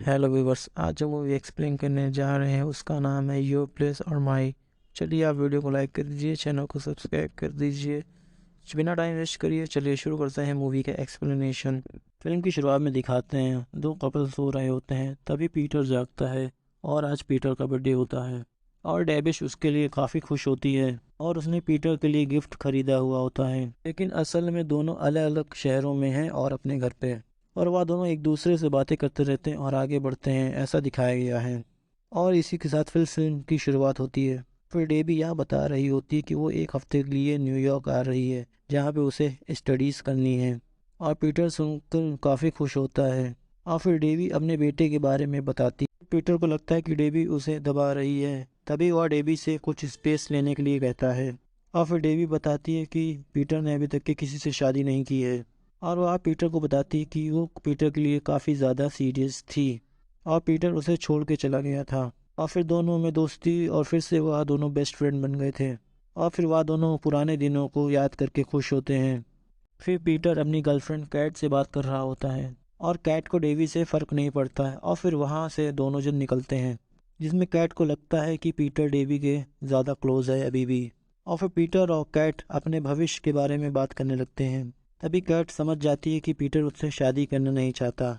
Hello viewers, आज जो movie explain करने जा रहे हैं उसका नाम है योर प्लेस और माई। चलिए आप वीडियो को लाइक कर दीजिए, चैनल को सब्सक्राइब कर दीजिए। बिना टाइम वेस्ट करिए चलिए शुरू करते हैं मूवी का एक्सप्लेनेशन। फिल्म की शुरुआत में दिखाते हैं दो कपल सो रहे होते हैं, तभी पीटर जागता है और आज पीटर का बर्थडे होता है और डेबिश उसके लिए काफ़ी खुश होती है और उसने पीटर के लिए गिफ्ट खरीदा हुआ होता है। लेकिन असल में दोनों अलग अलग शहरों में हैं और अपने घर पे, और वह दोनों एक दूसरे से बातें करते रहते हैं और आगे बढ़ते हैं, ऐसा दिखाया गया है। और इसी के साथ फिर फिल्म की शुरुआत होती है। फिर डेबी यह बता रही होती है कि वो एक हफ्ते के लिए न्यूयॉर्क आ रही है जहाँ पे उसे स्टडीज़ करनी है, और पीटर सुनकर काफ़ी खुश होता है। और फिर डेबी अपने बेटे के बारे में बताती है। पीटर को लगता है कि डेबी उसे दबा रही है, तभी वह डेबी से कुछ स्पेस लेने के लिए कहता है। और फिर डेबी बताती है कि पीटर ने अभी तक के किसी से शादी नहीं की है, और वह पीटर को बताती है कि वो पीटर के लिए काफ़ी ज़्यादा सीरियस थी और पीटर उसे छोड़ के चला गया था। और फिर दोनों में दोस्ती और फिर से वह दोनों बेस्ट फ्रेंड बन गए थे, और फिर वह दोनों पुराने दिनों को याद करके खुश होते हैं। फिर पीटर अपनी गर्लफ्रेंड कैट से बात कर रहा होता है और कैट को डेवी से फ़र्क नहीं पड़ता है, और फिर वहाँ से दोनों जन निकलते हैं, जिसमें कैट को लगता है कि पीटर डेवी के ज़्यादा क्लोज है अभी भी। और फिर पीटर और कैट अपने भविष्य के बारे में बात करने लगते हैं। तभी कैट समझ जाती है कि पीटर उससे शादी करना नहीं चाहता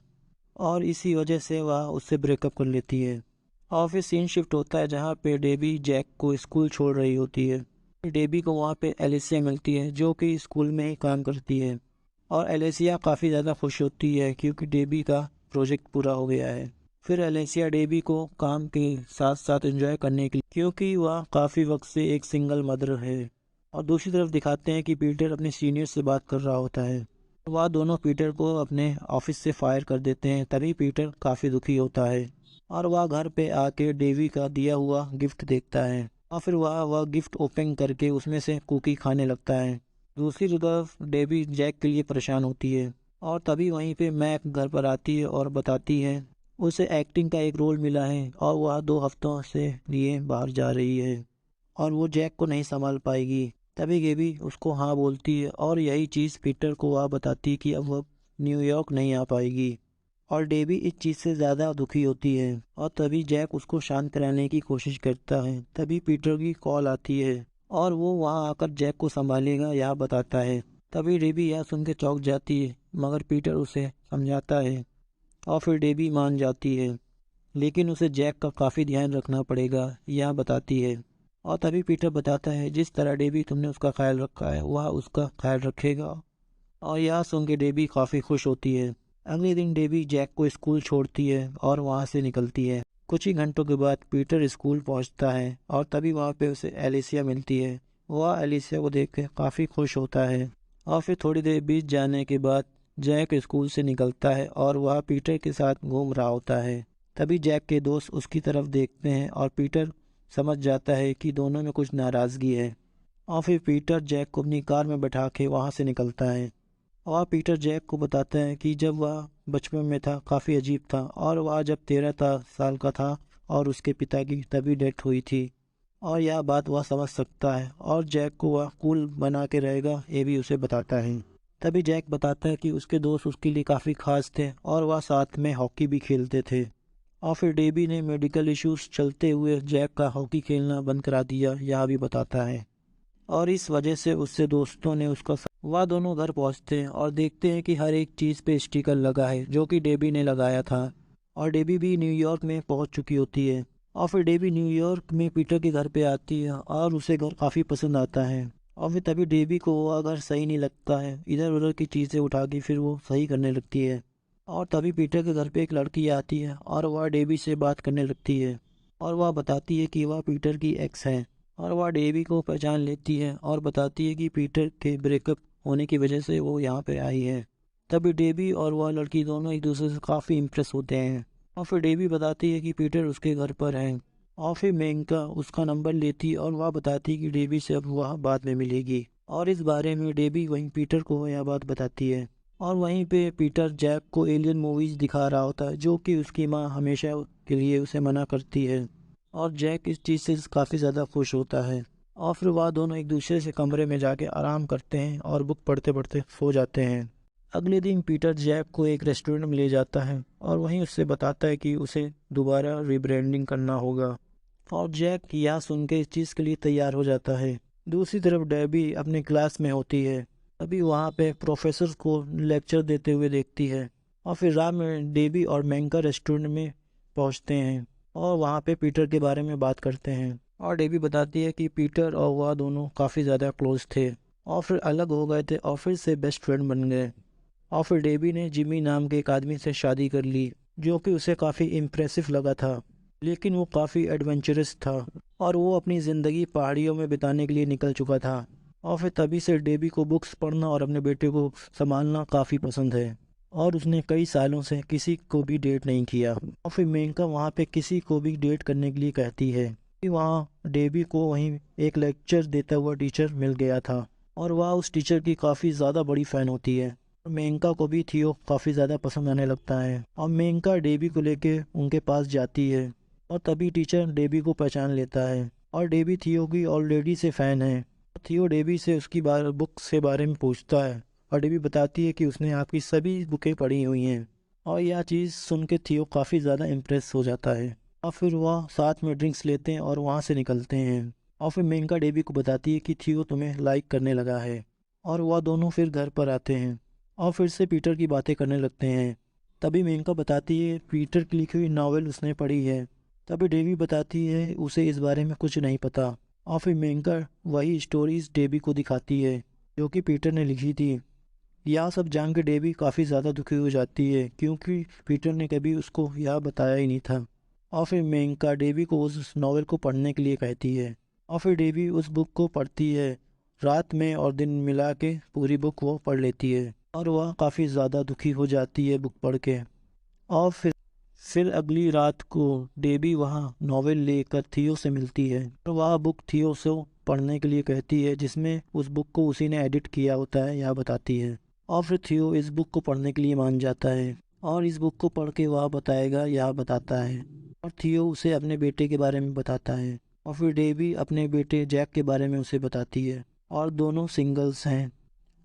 और इसी वजह से वह उससे ब्रेकअप कर लेती है। और फिर सीन शिफ्ट होता है जहाँ पे डेबी जैक को स्कूल छोड़ रही होती है। डेबी को वहाँ पे एलिसिया मिलती है जो कि स्कूल में ही काम करती है, और एलिसिया काफ़ी ज़्यादा खुश होती है क्योंकि डेबी का प्रोजेक्ट पूरा हो गया है। फिर एलिसिया डेबी को काम के साथ साथ एंजॉय करने के लिए, क्योंकि वह काफ़ी वक्त से एक सिंगल मदर है। और दूसरी तरफ दिखाते हैं कि पीटर अपने सीनियर से बात कर रहा होता है। वह दोनों पीटर को अपने ऑफिस से फायर कर देते हैं, तभी पीटर काफ़ी दुखी होता है और वह घर पे आके डेवी का दिया हुआ गिफ्ट देखता है, और फिर वह गिफ्ट ओपन करके उसमें से कुकी खाने लगता है। दूसरी तरफ डेवी जैक के लिए परेशान होती है, और तभी वहीं पे मैक घर पर आती है और बताती है उसे एक्टिंग का एक रोल मिला है और वह 2 हफ्तों से लिए बाहर जा रही है और वो जैक को नहीं संभाल पाएगी। तभी गेबी उसको हाँ बोलती है और यही चीज़ पीटर को वह बताती कि अब वह न्यूयॉर्क नहीं आ पाएगी, और डेबी इस चीज़ से ज़्यादा दुखी होती है। और तभी जैक उसको शांत कराने की कोशिश करता है। तभी पीटर की कॉल आती है और वो वहाँ आकर जैक को संभालेगा यह बताता है। तभी डेबी यह सुन के चौंक जाती है, मगर पीटर उसे समझाता है और फिर डेबी मान जाती है, लेकिन उसे जैक का काफ़ी ध्यान रखना पड़ेगा यह बताती है। और तभी पीटर बताता है जिस तरह डेबी तुमने उसका ख्याल रखा है वह उसका ख्याल रखेगा, और यह सुन के डेबी काफ़ी खुश होती है। अगले दिन डेबी जैक को स्कूल छोड़ती है और वहाँ से निकलती है। कुछ ही घंटों के बाद पीटर स्कूल पहुँचता है और तभी वहाँ पे उसे एलिसिया मिलती है। वह एलिसिया को देख के काफ़ी खुश होता है, और फिर थोड़ी देर बीत जाने के बाद जैक स्कूल से निकलता है और वह पीटर के साथ घूम रहा होता है। तभी जैक के दोस्त उसकी तरफ देखते हैं और पीटर समझ जाता है कि दोनों में कुछ नाराज़गी है, और फिर पीटर जैक को अपनी कार में बैठा के वहाँ से निकलता है। और पीटर जैक को बताता है कि जब वह बचपन में था काफ़ी अजीब था, और वह जब 13 साल का था और उसके पिता की तभी डेथ हुई थी, और यह बात वह समझ सकता है और जैक को वह कूल बना के रहेगा ये भी उसे बताता है। तभी जैक बताता है कि उसके दोस्त उसके लिए काफ़ी खास थे और वह साथ में हॉकी भी खेलते थे। और फिर डेबी ने मेडिकल इश्यूज चलते हुए जैक का हॉकी खेलना बंद करा दिया यह भी बताता है, और इस वजह से उससे दोस्तों ने उसका वह दोनों घर पहुंचते हैं और देखते हैं कि हर एक चीज़ पे स्टिकर लगा है जो कि डेबी ने लगाया था, और डेबी भी न्यूयॉर्क में पहुंच चुकी होती है। और फिर डेबी न्यूयॉर्क में पीटर के घर पे आती है और उसे घर काफ़ी पसंद आता है, और फिर तभी डेबी को वह घर सही नहीं लगता है, इधर उधर की चीज़ें उठा के फिर वो सही करने लगती है। और तभी पीटर के घर पे एक लड़की आती है और वह डेबी से बात करने लगती है, और वह बताती है कि वह पीटर की एक्स है, और वह डेबी को पहचान लेती है और बताती है कि पीटर के ब्रेकअप होने की वजह से वो यहाँ पे आई है। तभी डेबी और वह लड़की दोनों एक दूसरे से काफ़ी इम्प्रेस होते हैं, और फिर डेबी बताती है कि पीटर उसके घर पर है, और फिर मेंका उसका नंबर लेती है और वह बताती है कि डेबी से अब वह बाद में मिलेगी, और इस बारे में डेबी वहीं पीटर को यह बात बताती है। और वहीं पे पीटर जैक को एलियन मूवीज़ दिखा रहा होता है जो कि उसकी माँ हमेशा के लिए उसे मना करती है, और जैक इस चीज़ से काफ़ी ज़्यादा खुश होता है। और फिर वह दोनों एक दूसरे से कमरे में जाके आराम करते हैं और बुक पढ़ते पढ़ते सो जाते हैं। अगले दिन पीटर जैक को एक रेस्टोरेंट में ले जाता है और वहीं उससे बताता है कि उसे दोबारा रीब्रांडिंग करना होगा, और जैक यह सुन के इस चीज़ के लिए तैयार हो जाता है। दूसरी तरफ डेबी अपने क्लास में होती है, तभी वहाँ पे प्रोफेसर को लेक्चर देते हुए देखती है। और फिर रात में डेबी और मैंका रेस्टोरेंट में पहुँचते हैं और वहाँ पे पीटर के बारे में बात करते हैं। और डेबी बताती है कि पीटर और वह दोनों काफ़ी ज़्यादा क्लोज थे और फिर अलग हो गए थे और फिर से बेस्ट फ्रेंड बन गए। और फिर डेबी ने जिमी नाम के एक आदमी से शादी कर ली, जो कि उसे काफ़ी इम्प्रेसिव लगा था, लेकिन वो काफ़ी एडवेंचरस था और वो अपनी ज़िंदगी पहाड़ियों में बिताने के लिए निकल चुका था। और फिर तभी से डेबी को बुक्स पढ़ना और अपने बेटे को संभालना काफ़ी पसंद है और उसने कई सालों से किसी को भी डेट नहीं किया। और फिर मेनका वहाँ पे किसी को भी डेट करने के लिए कहती है कि वहाँ डेबी को वहीं एक लेक्चर देता हुआ टीचर मिल गया था और वह उस टीचर की काफ़ी ज़्यादा बड़ी फ़ैन होती है। मेनका को भी थियो काफ़ी ज़्यादा पसंद आने लगता है और मेनका डेबी को लेके उनके पास जाती है और तभी टीचर डेबी को पहचान लेता है और डेबी थियो की ऑलरेडी से फ़ैन है। थियो डेबी से उसकी बुक से बारे में पूछता है और डेबी बताती है कि उसने आपकी सभी बुकें पढ़ी हुई हैं, और यह चीज़ सुन के थियो काफ़ी ज़्यादा इम्प्रेस हो जाता है। और फिर वह साथ में ड्रिंक्स लेते हैं और वहाँ से निकलते हैं। और फिर मेनका डेबी को बताती है कि थियो तुम्हें लाइक करने लगा है, और वह दोनों फिर घर पर आते हैं और फिर से पीटर की बातें करने लगते हैं। तभी मेनका बताती है पीटर की लिखी हुई नावल उसने पढ़ी है। तभी डेबी बताती है उसे इस बारे में कुछ नहीं पता, और फिर मेनका वही स्टोरीज डेबी को दिखाती है जो कि पीटर ने लिखी थी। यह सब जान के डेबी काफ़ी ज़्यादा दुखी हो जाती है क्योंकि पीटर ने कभी उसको यह बताया ही नहीं था। और फिर मेनका डेबी को उस नावल को पढ़ने के लिए कहती है और फिर डेबी उस बुक को पढ़ती है। रात में और दिन मिला के पूरी बुक वो पढ़ लेती है और वह काफ़ी ज़्यादा दुखी हो जाती है बुक पढ़ के। और फिर अगली रात को डेबी वहाँ नॉवेल लेकर थियो से मिलती है और वह बुक थियो से पढ़ने के लिए कहती है, जिसमें उस बुक को उसी ने एडिट किया होता है, यह बताती है। और फिर थियो इस बुक को पढ़ने के लिए मान जाता है और इस बुक को पढ़ के वह बताएगा, यह बताता है। और थियो उसे अपने बेटे के बारे में बताता है और फिर डेबी अपने बेटे जैक के बारे में उसे बताती है और दोनों सिंगल्स हैं।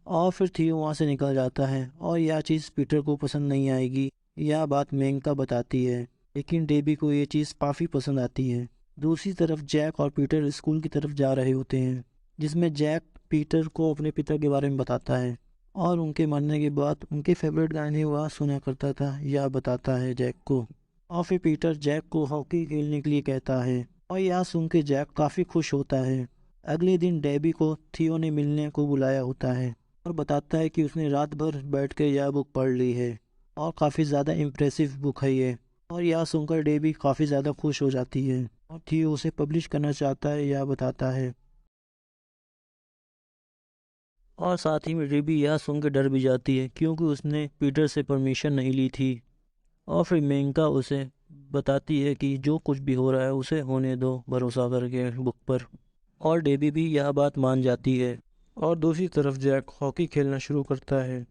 और फिर थियो वहाँ से निकल जाता है और यह चीज़ पीटर को पसंद नहीं आएगी, यह बात मेंका बताती है, लेकिन डेबी को ये चीज़ काफ़ी पसंद आती है। दूसरी तरफ जैक और पीटर स्कूल की तरफ जा रहे होते हैं, जिसमें जैक पीटर को अपने पिता के बारे में बताता है और उनके मरने के बाद उनके फेवरेट गाने वह सुना करता था, यह बताता है जैक को। और फिर पीटर जैक को हॉकी खेलने के लिए कहता है और यह सुन के जैक काफ़ी खुश होता है। अगले दिन डेबी को थियो ने मिलने को बुलाया होता है और बताता है कि उसने रात भर बैठ कर यह बुक पढ़ ली है और काफ़ी ज़्यादा इम्प्रेसिव बुक है ये। और यह सुनकर डेबी काफ़ी ज़्यादा खुश हो जाती है और थियो उसे पब्लिश करना चाहता है, यह बताता है। और साथ ही में डेबी यह सुनकर डर भी जाती है क्योंकि उसने पीटर से परमिशन नहीं ली थी। और फिर मेंका उसे बताती है कि जो कुछ भी हो रहा है उसे होने दो, भरोसा करके बुक पर। और डेबी भी यह बात मान जाती है। और दूसरी तरफ जैक हॉकी खेलना शुरू करता है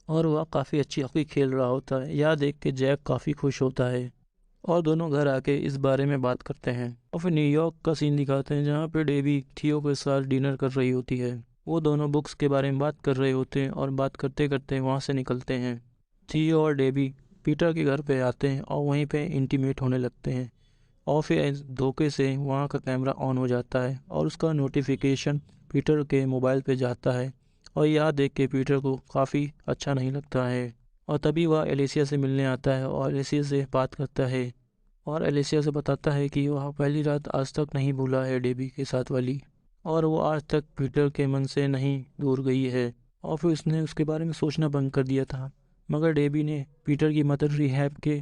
और वह काफ़ी अच्छी हॉकी खेल रहा होता है, यह देख के जैक काफ़ी खुश होता है और दोनों घर आके इस बारे में बात करते हैं। और फिर न्यूयॉर्क का सीन दिखाते हैं जहाँ पे डेबी थियो के साथ डिनर कर रही होती है। वो दोनों बुक्स के बारे में बात कर रहे होते हैं और बात करते करते वहाँ से निकलते हैं। थियो और डेबी पीटर के घर पे आते हैं और वहीं पे इंटीमेट होने लगते हैं और फिर धोखे से वहाँ का कैमरा ऑन हो जाता है और उसका नोटिफिकेशन पीटर के मोबाइल पे जाता है और यह देख के पीटर को काफ़ी अच्छा नहीं लगता है। और तभी वह एलिसिया से मिलने आता है और एलिसिया से बात करता है और एलिसिया से बताता है कि वह पहली रात आज तक नहीं भूला है डेबी के साथ वाली, और वो आज तक पीटर के मन से नहीं दूर गई है। और फिर उसने उसके बारे में सोचना बंद कर दिया था, मगर डेबी ने पीटर की मदद रिहैब के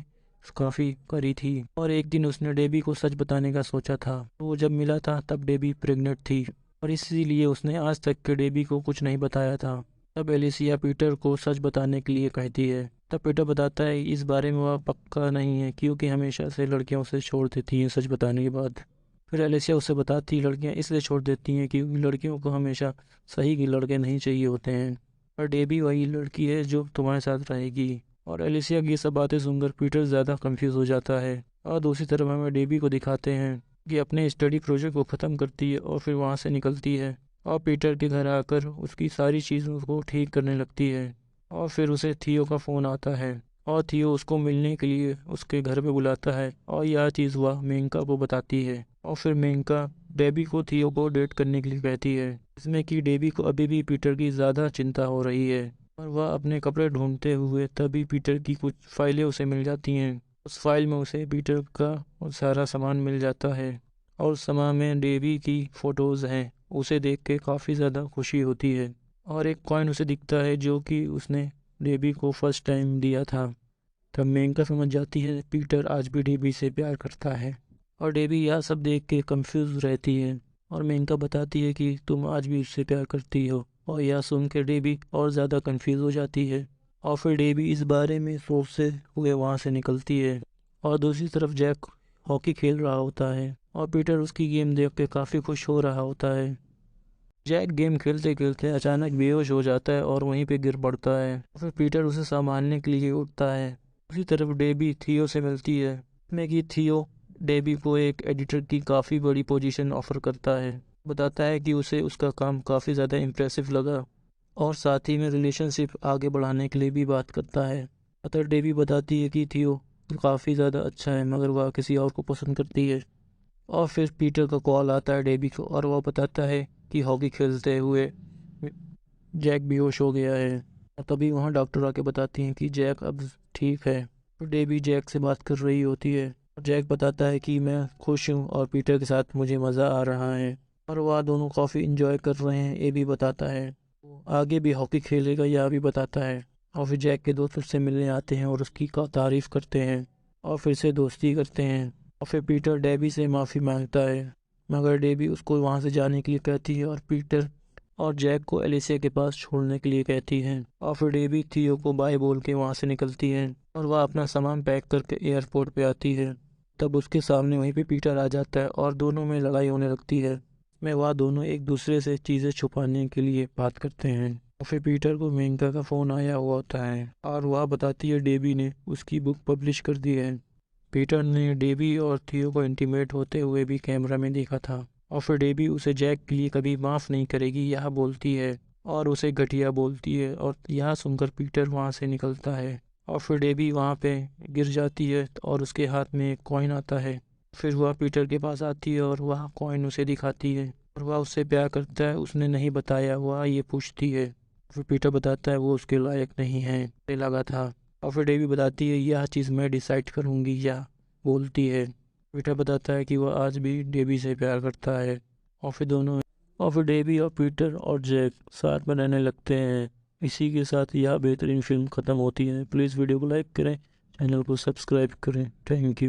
काफ़ी करी थी और एक दिन उसने डेबी को सच बताने का सोचा था। वो जब मिला था तब डेबी प्रेग्नेंट थी और इसीलिए उसने आज तक के डेबी को कुछ नहीं बताया था। तब एलिसिया पीटर को सच बताने के लिए कहती है। तब पीटर बताता है इस बारे में वह पक्का नहीं है क्योंकि हमेशा से लड़कियों से छोड़ देती हैं सच बताने के बाद। फिर एलिसिया उसे बताती लड़कियां इसलिए छोड़ देती हैं क्योंकि लड़कियों को हमेशा सही के लड़के नहीं चाहिए होते हैं, और डेबी वही लड़की है जो तुम्हारे साथ रहेगी। और एलिसिया की सब बातें सुनकर पीटर ज़्यादा कंफ्यूज हो जाता है। और दूसरी तरफ हमें डेबी को दिखाते हैं कि अपने स्टडी प्रोजेक्ट को ख़त्म करती है और फिर वहाँ से निकलती है और पीटर के घर आकर उसकी सारी चीज़ों को ठीक करने लगती है। और फिर उसे थियो का फ़ोन आता है और थियो उसको मिलने के लिए उसके घर पे बुलाता है और यह चीज़ वह मेंका को बताती है। और फिर मेंका डेबी को थियो को डेट करने के लिए कहती है, इसमें कि डेबी को अभी भी पीटर की ज़्यादा चिंता हो रही है। और वह अपने कपड़े ढूंढते हुए तभी पीटर की कुछ फाइलें उसे मिल जाती हैं। उस फाइल में उसे पीटर का सारा सामान मिल जाता है और उस सामान में डेबी की फ़ोटोज़ हैं। उसे देख के काफ़ी ज़्यादा खुशी होती है और एक कॉइन उसे दिखता है जो कि उसने डेबी को फर्स्ट टाइम दिया था। तब मेंका समझ जाती है पीटर आज भी डेबी से प्यार करता है और डेबी यह सब देख के कंफ्यूज रहती है और मेंका बताती है कि तुम आज भी उससे प्यार करती हो। और यह सुन के डेबी और ज़्यादा कंफ्यूज हो जाती है और फिर डेबी इस बारे में सोचते हुए वहाँ से निकलती है। और दूसरी तरफ जैक हॉकी खेल रहा होता है और पीटर उसकी गेम देख के काफ़ी खुश हो रहा होता है। जैक गेम खेलते खेलते अचानक बेहोश हो जाता है और वहीं पे गिर पड़ता है। फिर पीटर उसे संभालने के लिए उठता है। उसी तरफ डेबी थियो से मिलती है, में कि थियो डेबी को एक एडिटर की काफ़ी बड़ी पोजीशन ऑफर करता है। बताता है कि उसे उसका काम काफ़ी ज़्यादा इम्प्रेसिव लगा और साथ ही में रिलेशनशिप आगे बढ़ाने के लिए भी बात करता है। अतः डेबी बताती है कि थियो काफ़ी ज़्यादा अच्छा है मगर वह किसी और को पसंद करती है। और फिर पीटर का कॉल आता है डेबी को और वह बताता है कि हॉकी खेलते हुए जैक बेहोश हो गया है। और तभी वहाँ डॉक्टर आके बताती हैं कि जैक अब ठीक है। तो डेबी जैक से बात कर रही होती है और जैक बताता है कि मैं खुश हूँ और पीटर के साथ मुझे मज़ा आ रहा है और वह दोनों काफ़ी इंजॉय कर रहे हैं ये भी बताता है। वो आगे भी हॉकी खेलेगा यह भी बताता है। और फिर जैक के दोस्त उससे मिलने आते हैं और उसकी तारीफ़ करते हैं और फिर से दोस्ती करते हैं। और फिर पीटर डेबी से माफ़ी मांगता है मगर डेबी उसको वहाँ से जाने के लिए कहती है और पीटर और जैक को एलिसिया के पास छोड़ने के लिए कहती है। और फिर डेबी थियो को बाय बोल के वहाँ से निकलती है और वह अपना सामान पैक करके एयरपोर्ट पे आती है। तब उसके सामने वहीं पे पीटर आ जाता है और दोनों में लड़ाई होने लगती है। में वह दोनों एक दूसरे से चीज़ें छुपाने के लिए बात करते हैं। और फिर पीटर को मेंका का फ़ोन आया हुआ होता है और वह बताती है डेबी ने उसकी बुक पब्लिश कर दी है। पीटर ने डेबी और थियो को इंटीमेट होते हुए भी कैमरा में देखा था। और फिर डेबी उसे जैक के लिए कभी माफ़ नहीं करेगी यह बोलती है और उसे घटिया बोलती है और यह सुनकर पीटर वहाँ से निकलता है। और फिर डेबी वहाँ पे गिर जाती है और उसके हाथ में एक कॉइन आता है। फिर वह पीटर के पास आती है और वह कॉइन उसे दिखाती है और वह उससे प्यार करता है। उसने नहीं बताया वह ये पूछती है। फिर पीटर बताता है वो उसके लायक नहीं है, लगा था। और फिर डेबी बताती है यह चीज़ मैं डिसाइड करूँगी यह बोलती है। पीटर बताता है कि वह आज भी डेबी से प्यार करता है। और फिर डेबी और पीटर और जैक साथ में रहने लगते हैं। इसी के साथ यह बेहतरीन फिल्म ख़त्म होती है। प्लीज़ वीडियो को लाइक करें, चैनल को सब्सक्राइब करें। Thank you.